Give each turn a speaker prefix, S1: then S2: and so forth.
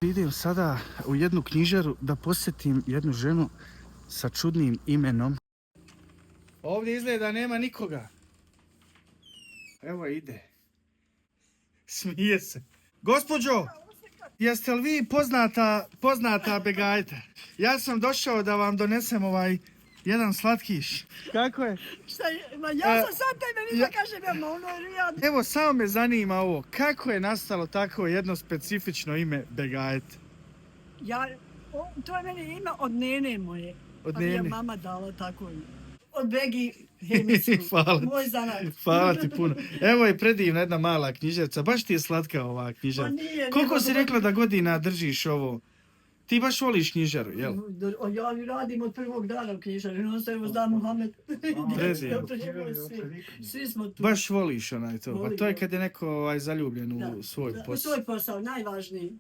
S1: Idem sada u jednu knjižaru da posjetim jednu ženu sa čudnim imenom. Ovdje izgleda nema nikoga. Evo ide. Smije se. Gospođo, jeste li vi poznata begajta? Ja sam došao da vam donesem jedan slatkiš. Kako je?
S2: Šta je? Ma ja sam sad tebe da kažem, ono je
S1: Evo, samo me zanima ovo. Kako je nastalo tako jedno specifično ime begajta?
S2: To je meni ime od nene moje.
S1: Od
S2: nene? A mi je mama dala tako ime. Od Begi Hemisku. Moj zanat.
S1: Hvala ti puno. Evo je predivna jedna mala književca. Baš ti je slatka ova književca. Koliko si rekla da godina držiš ovo? Ti baš voliš knjižaru, jel?
S2: Ja radim od prvog dana u knjižari. No se evo zna Muhammed. Svi smo tu.
S1: Baš voliš to. Pa to je kad je neko zaljubljen u svoj posao.
S2: U svoj posao, najvažniji.